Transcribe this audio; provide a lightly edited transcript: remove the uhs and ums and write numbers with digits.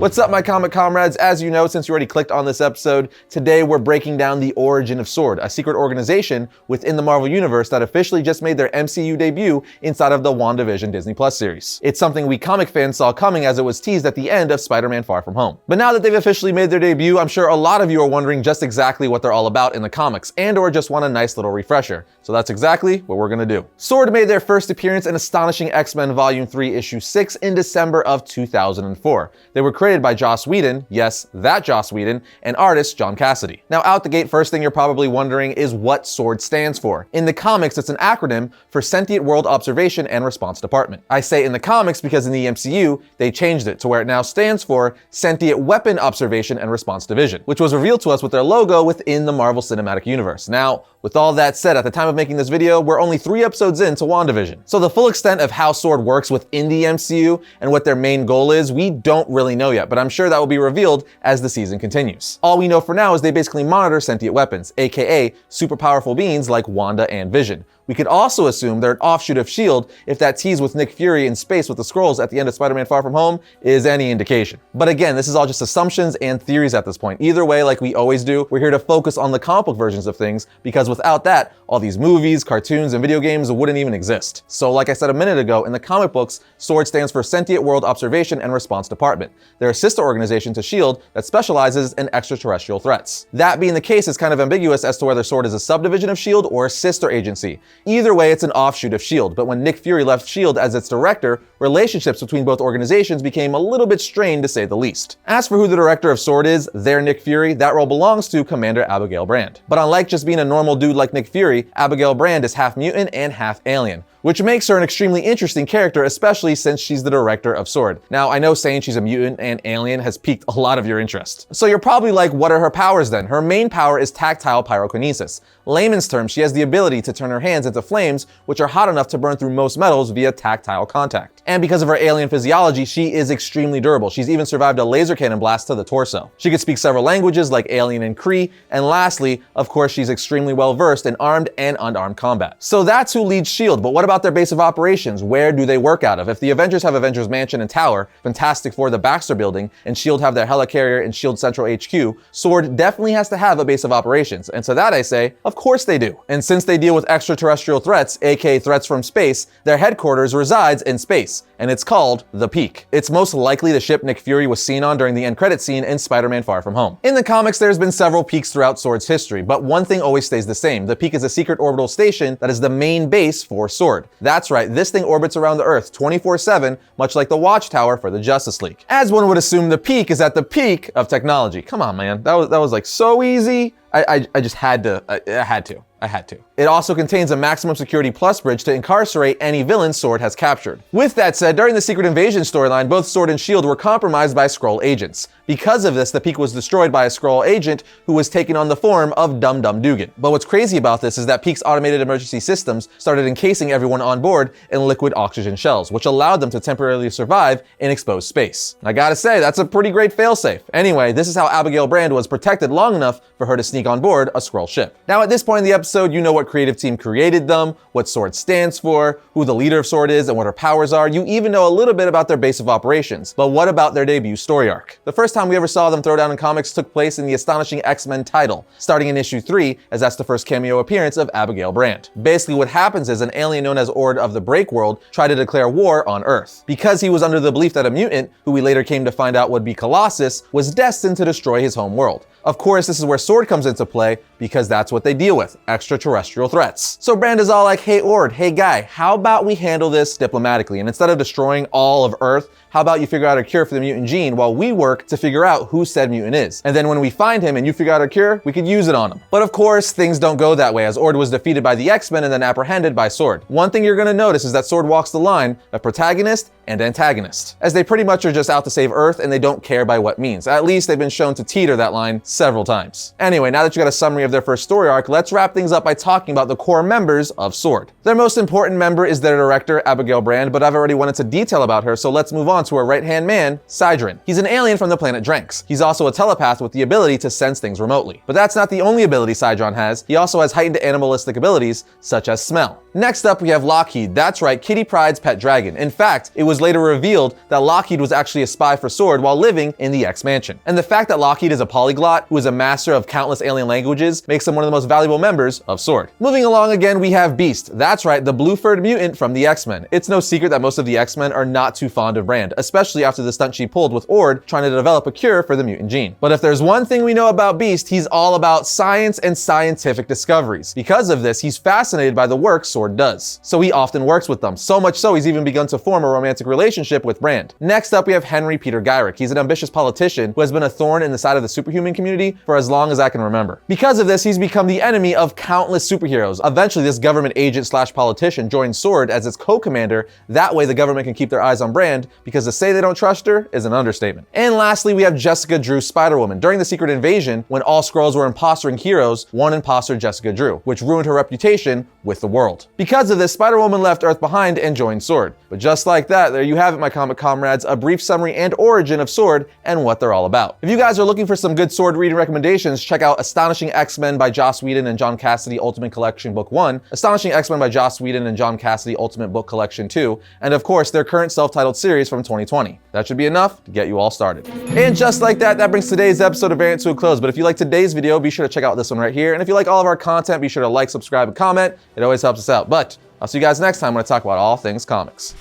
What's up, my comic comrades? As you know, since you already clicked on this episode, today we're breaking down the Origin of S.W.O.R.D, a secret organization within the Marvel Universe that officially just made their MCU debut inside of the WandaVision Disney Plus series. It's something we comic fans saw coming as it was teased at the end of Spider-Man Far From Home. But now that they've officially made their debut, I'm sure a lot of you are wondering just exactly what they're all about in the comics, and or just want a nice little refresher. So that's exactly what we're gonna do. S.W.O.R.D made their first appearance in Astonishing X-Men Volume 3, Issue 6 in December of 2004. They were created by Joss Whedon, yes, that Joss Whedon, and artist John Cassaday. Now, out the gate, first thing you're probably wondering is what S.W.O.R.D stands for. In the comics, it's an acronym for Sentient World Observation and Response Department. I say in the comics because in the MCU, they changed it to where it now stands for Sentient Weapon Observation and Response Division, which was revealed to us with their logo within the Marvel Cinematic Universe. Now, with all that said, at the time of making this video, we're only 3 episodes into WandaVision. So the full extent of how S.W.O.R.D works within the MCU and what their main goal is, we don't really know yet, but I'm sure that will be revealed as the season continues. All we know for now is they basically monitor sentient weapons, aka super powerful beings like Wanda and Vision. We could also assume they're an offshoot of S.H.I.E.L.D. if that tease with Nick Fury in space with the Skrulls at the end of Spider-Man Far From Home is any indication. But again, this is all just assumptions and theories at this point. Either way, like we always do, we're here to focus on the comic book versions of things, because without that, all these movies, cartoons, and video games wouldn't even exist. So like I said a minute ago, in the comic books, S.W.O.R.D stands for Sentient World Observation and Response Department. They're a sister organization to S.H.I.E.L.D. that specializes in extraterrestrial threats. That being the case, it's kind of ambiguous as to whether S.W.O.R.D is a subdivision of S.H.I.E.L.D. or a sister agency. Either way, it's an offshoot of S.H.I.E.L.D., but when Nick Fury left S.H.I.E.L.D. as its director, relationships between both organizations became a little bit strained, to say the least. As for who the director of S.W.O.R.D is, their Nick Fury, that role belongs to Commander Abigail Brand. But unlike just being a normal dude like Nick Fury, Abigail Brand is half mutant and half alien, which makes her an extremely interesting character, especially since she's the director of S.W.O.R.D. Now, I know saying she's a mutant and alien has piqued a lot of your interest. So you're probably like, what are her powers then? Her main power is tactile pyrokinesis. Layman's terms, she has the ability to turn her hands into flames, which are hot enough to burn through most metals via tactile contact. And because of her alien physiology, she is extremely durable. She's even survived a laser cannon blast to the torso. She can speak several languages like Alien and Kree, and lastly, of course, she's extremely well versed in armed and unarmed combat. So that's who leads S.H.I.E.L.D., but what about their base of operations? Where do they work out of? If the Avengers have Avengers Mansion and Tower, Fantastic Four the Baxter Building, and S.H.I.E.L.D. have their helicarrier and S.H.I.E.L.D. Central HQ, S.W.O.R.D definitely has to have a base of operations. And to that I say, of course they do. And since they deal with extraterrestrial threats, aka threats from space, their headquarters resides in space, and it's called the Peak. It's most likely the ship Nick Fury was seen on during the end credit scene in Spider-Man Far From Home. In the comics, there's been several peaks throughout S.W.O.R.D's history, but one thing always stays the same. The Peak is a secret orbital station that is the main base for S.W.O.R.D. That's right, this thing orbits around the Earth 24/7, much like the Watchtower for the Justice League. As one would assume, the Peak is at the peak of technology. Come on, man, that was like so easy. I just had to. I had to. It also contains a maximum security plus bridge to incarcerate any villain S.W.O.R.D has captured. With that said, during the Secret Invasion storyline, both S.W.O.R.D and S.H.I.E.L.D. were compromised by Skrull agents. Because of this, the Peak was destroyed by a Skrull agent who was taking on the form of Dum Dum Dugan. But what's crazy about this is that Peak's automated emergency systems started encasing everyone on board in liquid oxygen shells, which allowed them to temporarily survive in exposed space. I gotta say, that's a pretty great failsafe. Anyway, this is how Abigail Brand was protected long enough for her to sneak on board a Skrull ship. Now at this point in the episode, you know what creative team created them, what S.W.O.R.D stands for, who the leader of S.W.O.R.D is, and what her powers are. You even know a little bit about their base of operations. But what about their debut story arc? The first time we ever saw them throw down in comics took place in the Astonishing X-Men title, starting in issue 3, as that's the first cameo appearance of Abigail Brand. Basically what happens is an alien known as Ord of the Break World tried to declare war on Earth. Because he was under the belief that a mutant, who we later came to find out would be Colossus, was destined to destroy his home world. Of course, this is where S.W.O.R.D comes into play, because that's what they deal with, extraterrestrial threats. So Brand is all like, hey Ord, hey guy, how about we handle this diplomatically? And instead of destroying all of Earth, how about you figure out a cure for the mutant gene while we work to figure out who said mutant is? And then when we find him and you figure out a cure, we could use it on him. But of course, things don't go that way, as Ord was defeated by the X-Men and then apprehended by S.W.O.R.D. One thing you're gonna notice is that S.W.O.R.D walks the line of protagonist and antagonist, as they pretty much are just out to save Earth and they don't care by what means. At least they've been shown to teeter that line several times. Anyway, now that you got a summary of their first story arc, let's wrap things up by talking about the core members of S.W.O.R.D. Their most important member is their director, Abigail Brand, but I've already went into detail about her, so let's move on to her right-hand man, Sidran. He's an alien from the planet Dranks. He's also a telepath with the ability to sense things remotely. But that's not the only ability Sidran has. He also has heightened animalistic abilities, such as smell. Next up, we have Lockheed. That's right, Kitty Pryde's pet dragon. In fact, it was later revealed that Lockheed was actually a spy for S.W.O.R.D. while living in the X-Mansion. And the fact that Lockheed is a polyglot, who is a master of countless alien languages, makes him one of the most valuable members of S.W.O.R.D. Moving along again, we have Beast. That's right, the blue-furred mutant from the X-Men. It's no secret that most of the X-Men are not too fond of Brand, especially after the stunt she pulled with S.W.O.R.D. trying to develop a cure for the mutant gene. But if there's one thing we know about Beast, he's all about science and scientific discoveries. Because of this, he's fascinated by the work S.W.O.R.D. does. So he often works with them. So much so, he's even begun to form a romantic relationship with Brand. Next up, we have Henry Peter Gyrick. He's an ambitious politician who has been a thorn in the side of the superhuman community for as long as I can remember. Because of this, he's become the enemy of countless superheroes. Eventually, this government agent slash politician joins S.W.O.R.D. as its co-commander. That way, the government can keep their eyes on Brand, because to say they don't trust her is an understatement. And lastly, we have Jessica Drew, Spider-Woman. During the Secret Invasion, when all Skrulls were impostoring heroes, one impostered Jessica Drew, which ruined her reputation with the world. Because of this, Spider-Woman left Earth behind and joined S.W.O.R.D. But just like that, there you have it, my comic comrades, a brief summary and origin of S.W.O.R.D. and what they're all about. If you guys are looking for some good S.W.O.R.D. reading recommendations, check out Astonishing X-Men by Joss Whedon and John Cassaday Ultimate Collection Book 1, Astonishing X-Men by Joss Whedon and John Cassaday Ultimate Book Collection 2, and of course, their current self-titled series from 2020. That should be enough to get you all started. And just like that, that brings today's episode of Variant to a close. But if you like today's video, be sure to check out this one right here. And if you like all of our content, be sure to like, subscribe, and comment. It always helps us out. But I'll see you guys next time when I talk about all things comics.